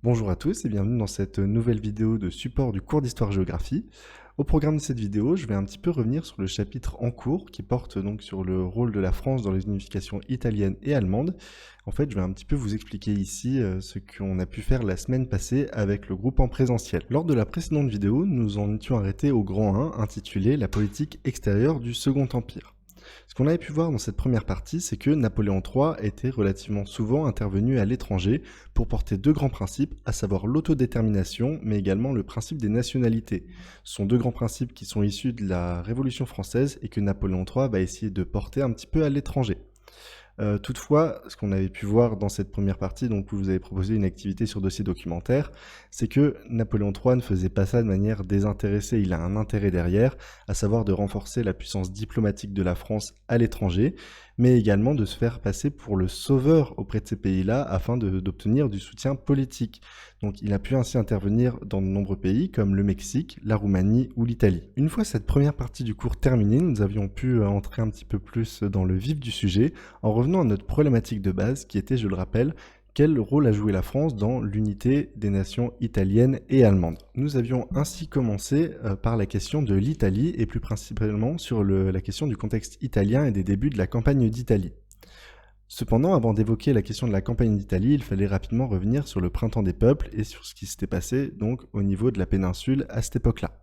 Bonjour à tous et bienvenue dans cette nouvelle vidéo de support du cours d'histoire-géographie. Au programme de cette vidéo, je vais un petit peu revenir sur le chapitre en cours qui porte donc sur le rôle de la France dans les unifications italiennes et allemandes. En fait, je vais un petit peu vous expliquer ici ce qu'on a pu faire la semaine passée avec le groupe en présentiel. Lors de la précédente vidéo, nous en étions arrêtés au grand 1 intitulé « La politique extérieure du Second Empire ». Ce qu'on avait pu voir dans cette première partie, c'est que Napoléon III était relativement souvent intervenu à l'étranger pour porter deux grands principes, à savoir l'autodétermination, mais également le principe des nationalités. Ce sont deux grands principes qui sont issus de la Révolution française et que Napoléon III va essayer de porter un petit peu à l'étranger. Toutefois, ce qu'on avait pu voir dans cette première partie, donc où je vous avez proposé une activité sur dossier documentaire, c'est que Napoléon III ne faisait pas ça de manière désintéressée, il a un intérêt derrière, à savoir de renforcer la puissance diplomatique de la France à l'étranger, mais également de se faire passer pour le sauveur auprès de ces pays-là afin d'obtenir du soutien politique. Donc il a pu ainsi intervenir dans de nombreux pays comme le Mexique, la Roumanie ou l'Italie. Une fois cette première partie du cours terminée, nous avions pu entrer un petit peu plus dans le vif du sujet en revenant à notre problématique de base qui était, je le rappelle, quel rôle a joué la France dans l'unité des nations italiennes et allemandes. Nous avions ainsi commencé par la question de l'Italie et plus principalement sur la question du contexte italien et des débuts de la campagne d'Italie. Cependant, avant d'évoquer la question de la campagne d'Italie, il fallait rapidement revenir sur le printemps des peuples et sur ce qui s'était passé donc au niveau de la péninsule à cette époque-là.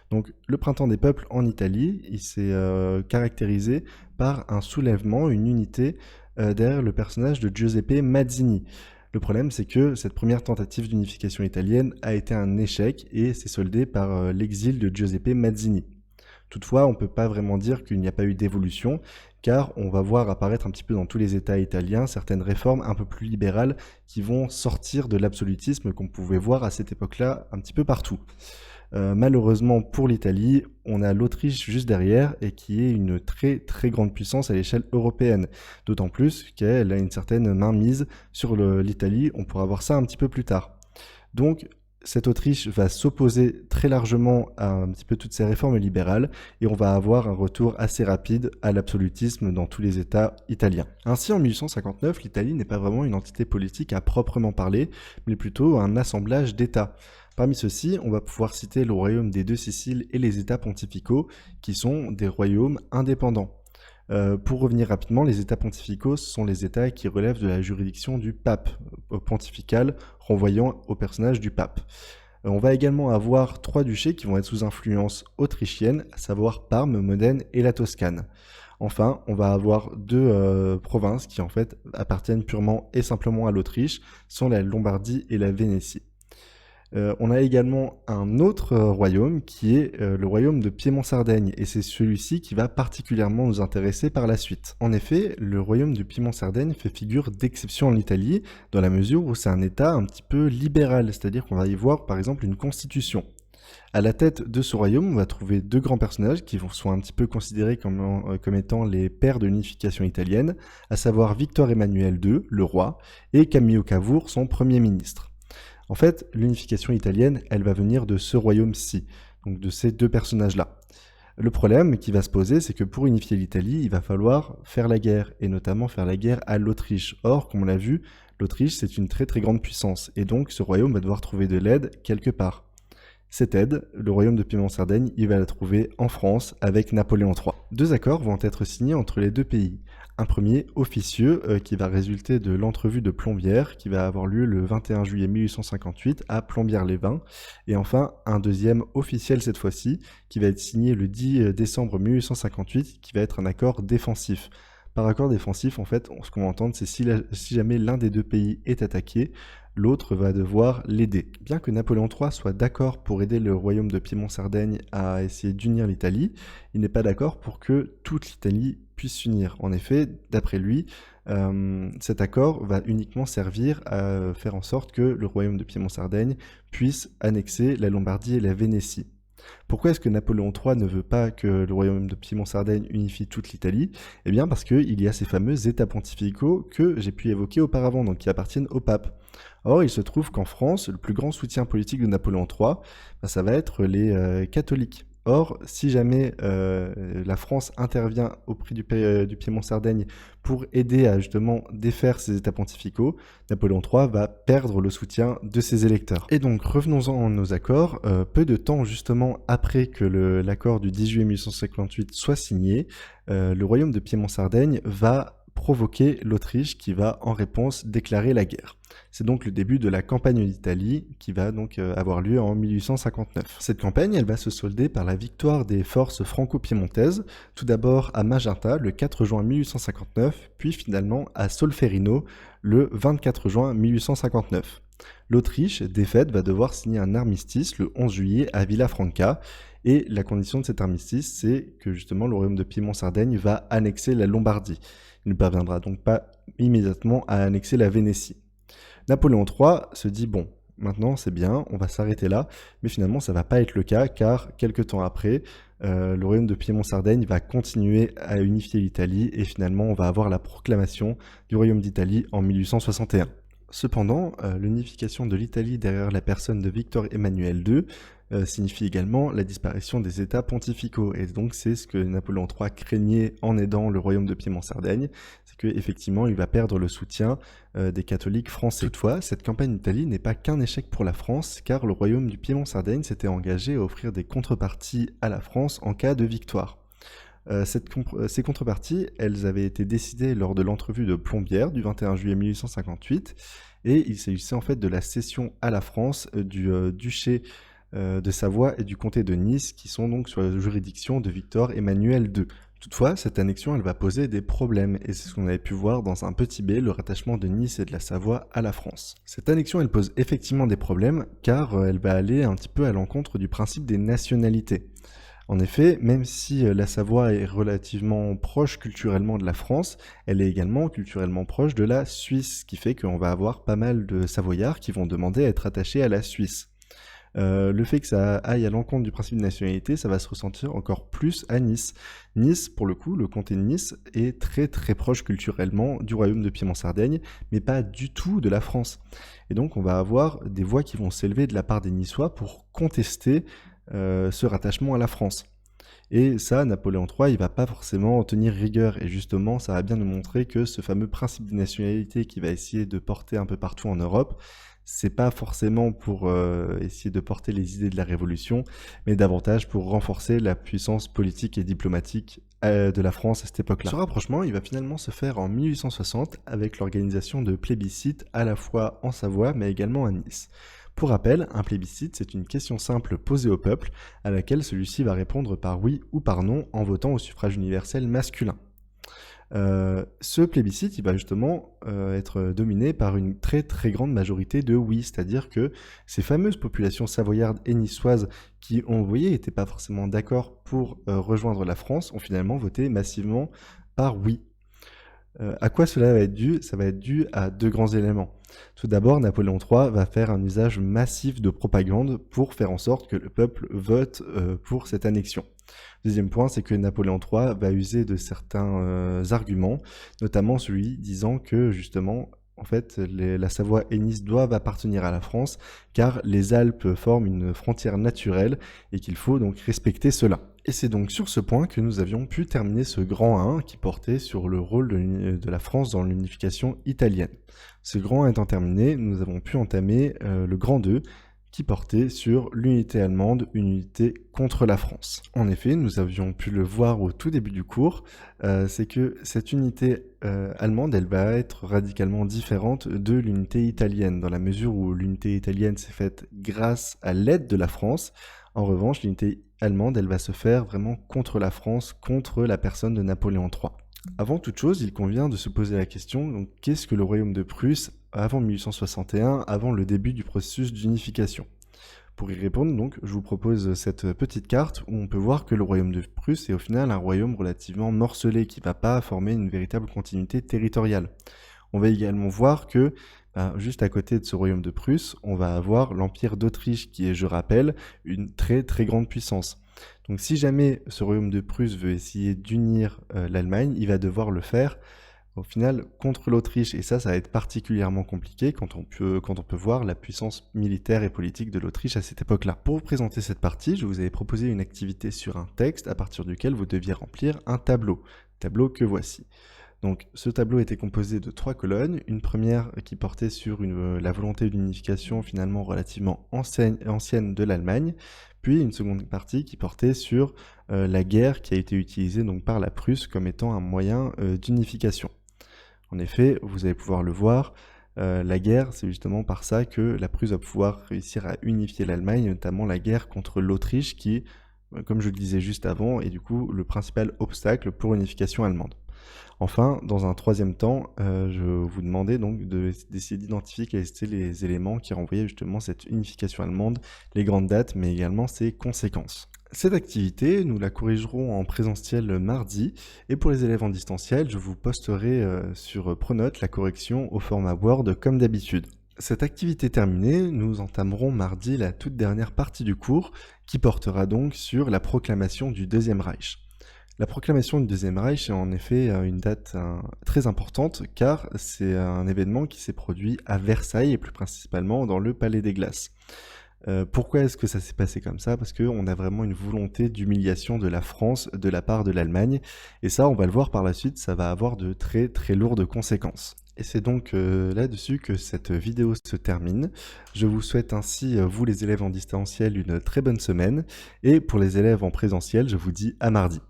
Donc le printemps des peuples en Italie, il s'est caractérisé par un soulèvement, une unité derrière le personnage de Giuseppe Mazzini. Le problème, c'est que cette première tentative d'unification italienne a été un échec et s'est soldée par l'exil de Giuseppe Mazzini. Toutefois, on ne peut pas vraiment dire qu'il n'y a pas eu d'évolution, car on va voir apparaître un petit peu dans tous les États italiens certaines réformes un peu plus libérales qui vont sortir de l'absolutisme qu'on pouvait voir à cette époque-là un petit peu partout. Malheureusement pour l'Italie, on a l'Autriche juste derrière et qui est une très très grande puissance à l'échelle européenne. D'autant plus qu'elle a une certaine mainmise sur l'Italie, on pourra voir ça un petit peu plus tard. Donc cette Autriche va s'opposer très largement à un petit peu toutes ces réformes libérales et on va avoir un retour assez rapide à l'absolutisme dans tous les États italiens. Ainsi, en 1859, l'Italie n'est pas vraiment une entité politique à proprement parler, mais plutôt un assemblage d'États. Parmi ceux-ci, on va pouvoir citer le royaume des deux Siciles et les États pontificaux, qui sont des royaumes indépendants. Pour revenir rapidement, les États pontificaux sont les États qui relèvent de la juridiction du pape pontifical, renvoyant au personnage du pape. On va également avoir trois duchés qui vont être sous influence autrichienne, à savoir Parme, Modène et la Toscane. Enfin, on va avoir deux provinces qui en fait appartiennent purement et simplement à l'Autriche, sont la Lombardie et la Vénétie. On a également un autre royaume qui est le royaume de Piémont-Sardaigne et c'est celui-ci qui va particulièrement nous intéresser par la suite. En effet, le royaume de Piémont-Sardaigne fait figure d'exception en Italie dans la mesure où c'est un état un petit peu libéral, c'est-à-dire qu'on va y voir par exemple une constitution. À la tête de ce royaume, on va trouver deux grands personnages qui sont un petit peu considérés comme étant les pères de l'unification italienne, à savoir Victor Emmanuel II, le roi, et Camillo Cavour, son premier ministre. En fait, l'unification italienne, elle va venir de ce royaume-ci, donc de ces deux personnages-là. Le problème qui va se poser, c'est que pour unifier l'Italie, il va falloir faire la guerre, et notamment faire la guerre à l'Autriche. Or, comme on l'a vu, l'Autriche, c'est une très très grande puissance, et donc ce royaume va devoir trouver de l'aide quelque part. Cette aide, le royaume de Piémont-Sardaigne, il va la trouver en France avec Napoléon III. Deux accords vont être signés entre les deux pays. Un premier officieux qui va résulter de l'entrevue de Plombières qui va avoir lieu le 21 juillet 1858 à Plombières-les-Bains. Et enfin, un deuxième officiel cette fois-ci qui va être signé le 10 décembre 1858 qui va être un accord défensif. Par accord défensif, en fait, ce qu'on va entendre, c'est si jamais l'un des deux pays est attaqué, l'autre va devoir l'aider. Bien que Napoléon III soit d'accord pour aider le royaume de Piémont-Sardaigne à essayer d'unir l'Italie, il n'est pas d'accord pour que toute l'Italie puisse s'unir. En effet, d'après lui, cet accord va uniquement servir à faire en sorte que le royaume de Piémont-Sardaigne puisse annexer la Lombardie et la Vénétie. Pourquoi est-ce que Napoléon III ne veut pas que le royaume de Piémont-Sardaigne unifie toute l'Italie? Eh bien parce qu'il y a ces fameux États pontificaux que j'ai pu évoquer auparavant, donc qui appartiennent au pape. Or, il se trouve qu'en France, le plus grand soutien politique de Napoléon III, ça va être les catholiques. Or, si jamais la France intervient au prix du Piémont-Sardaigne pour aider à justement défaire ces États pontificaux, Napoléon III va perdre le soutien de ses électeurs. Et donc, revenons-en à nos accords. Peu de temps justement après que l'accord du 10 juillet 1858 soit signé, le royaume de Piémont-Sardaigne va provoquer l'Autriche qui va en réponse déclarer la guerre. C'est donc le début de la campagne d'Italie qui va donc avoir lieu en 1859. Cette campagne, elle va se solder par la victoire des forces franco-piémontaises, tout d'abord à Magenta le 4 juin 1859, puis finalement à Solferino le 24 juin 1859. L'Autriche, défaite, va devoir signer un armistice le 11 juillet à Villafranca, et la condition de cet armistice, c'est que justement le royaume de Piémont-Sardaigne va annexer la Lombardie. Il ne parviendra donc pas immédiatement à annexer la Vénétie. Napoléon III se dit bon, maintenant c'est bien, on va s'arrêter là, mais finalement ça va pas être le cas car quelques temps après, le royaume de Piémont-Sardaigne va continuer à unifier l'Italie et finalement on va avoir la proclamation du royaume d'Italie en 1861. Cependant, l'unification de l'Italie derrière la personne de Victor Emmanuel II signifie également la disparition des États pontificaux. Et donc c'est ce que Napoléon III craignait en aidant le royaume de Piémont-Sardaigne, c'est qu'effectivement il va perdre le soutien des catholiques français. Toutefois, cette campagne d'Italie n'est pas qu'un échec pour la France, car le royaume du Piémont-Sardaigne s'était engagé à offrir des contreparties à la France en cas de victoire. Ces contreparties, elles avaient été décidées lors de l'entrevue de Plombières du 21 juillet 1858, et il s'agissait en fait de la cession à la France du duché de Savoie et du comté de Nice, qui sont donc sur la juridiction de Victor Emmanuel II. Toutefois, cette annexion, elle va poser des problèmes, et c'est ce qu'on avait pu voir dans un petit b, le rattachement de Nice et de la Savoie à la France. Cette annexion, elle pose effectivement des problèmes, car elle va aller un petit peu à l'encontre du principe des nationalités. En effet, même si la Savoie est relativement proche culturellement de la France, elle est également culturellement proche de la Suisse, ce qui fait qu'on va avoir pas mal de Savoyards qui vont demander à être attachés à la Suisse. Le fait que ça aille à l'encontre du principe de nationalité, ça va se ressentir encore plus à Nice. Nice, pour le coup, le comté de Nice est très très proche culturellement du royaume de Piémont-Sardaigne, mais pas du tout de la France. Et donc on va avoir des voix qui vont s'élever de la part des Niçois pour contester ce rattachement à la France. Et ça, Napoléon III, il va pas forcément en tenir rigueur. Et justement, ça va bien nous montrer que ce fameux principe de nationalité qu'il va essayer de porter un peu partout en Europe, c'est pas forcément pour essayer de porter les idées de la Révolution, mais davantage pour renforcer la puissance politique et diplomatique de la France à cette époque-là. Ce rapprochement, il va finalement se faire en 1860 avec l'organisation de plébiscites à la fois en Savoie, mais également à Nice. Pour rappel, un plébiscite, c'est une question simple posée au peuple, à laquelle celui-ci va répondre par oui ou par non en votant au suffrage universel masculin. Ce plébiscite, il va justement être dominé par une très très grande majorité de oui, c'est-à-dire que ces fameuses populations savoyardes et niçoises qui, on voyait, n'étaient pas forcément d'accord pour rejoindre la France, ont finalement voté massivement par oui. À quoi cela va être dû? Ça va être dû à deux grands éléments. Tout d'abord, Napoléon III va faire un usage massif de propagande pour faire en sorte que le peuple vote pour cette annexion. Deuxième point, c'est que Napoléon III va user de certains arguments, notamment celui disant que justement, en fait, la Savoie et Nice doivent appartenir à la France, car les Alpes forment une frontière naturelle et qu'il faut donc respecter cela. Et c'est donc sur ce point que nous avions pu terminer ce grand 1 qui portait sur le rôle de la France dans l'unification italienne. Ce grand 1 étant terminé, nous avons pu entamer le grand 2 qui portait sur l'unité allemande, une unité contre la France. En effet, nous avions pu le voir au tout début du cours, c'est que cette unité allemande, elle va être radicalement différente de l'unité italienne, dans la mesure où l'unité italienne s'est faite grâce à l'aide de la France. En revanche, l'unité allemande, elle va se faire vraiment contre la France, contre la personne de Napoléon III. Avant toute chose, il convient de se poser la question, donc qu'est-ce que le royaume de Prusse avant 1861, avant le début du processus d'unification? Pour y répondre, donc, je vous propose cette petite carte où on peut voir que le royaume de Prusse est au final un royaume relativement morcelé qui ne va pas former une véritable continuité territoriale. On va également voir que juste à côté de ce royaume de Prusse, on va avoir l'Empire d'Autriche qui est, je rappelle, une très très grande puissance. Donc si jamais ce royaume de Prusse veut essayer d'unir l'Allemagne, il va devoir le faire Au final, contre l'Autriche, et ça va être particulièrement compliqué quand on peut voir la puissance militaire et politique de l'Autriche à cette époque-là. Pour vous présenter cette partie, je vous avais proposé une activité sur un texte à partir duquel vous deviez remplir un tableau que voici. Donc ce tableau était composé de 3 colonnes, une première qui portait sur la volonté d'unification finalement relativement ancienne de l'Allemagne, puis une seconde partie qui portait sur la guerre qui a été utilisée donc par la Prusse comme étant un moyen d'unification. En effet, vous allez pouvoir le voir, la guerre, c'est justement par ça que la Prusse va pouvoir réussir à unifier l'Allemagne, notamment la guerre contre l'Autriche qui, comme je le disais juste avant, est du coup le principal obstacle pour l'unification allemande. Enfin, dans un troisième temps, je vous demandais donc d'essayer d'identifier quels étaient les éléments qui renvoyaient justement cette unification allemande, les grandes dates, mais également ses conséquences. Cette activité, nous la corrigerons en présentiel mardi, et pour les élèves en distanciel, je vous posterai sur Pronote la correction au format Word comme d'habitude. Cette activité terminée, nous entamerons mardi la toute dernière partie du cours, qui portera donc sur la proclamation du Deuxième Reich. La proclamation du Deuxième Reich est en effet une date très importante car c'est un événement qui s'est produit à Versailles et plus principalement dans le Palais des Glaces. Pourquoi est-ce que ça s'est passé comme ça? Parce qu'on a vraiment une volonté d'humiliation de la France de la part de l'Allemagne et ça, on va le voir par la suite, ça va avoir de très très lourdes conséquences. Et c'est donc là-dessus que cette vidéo se termine. Je vous souhaite ainsi, vous les élèves en distanciel, une très bonne semaine et pour les élèves en présentiel, je vous dis à mardi.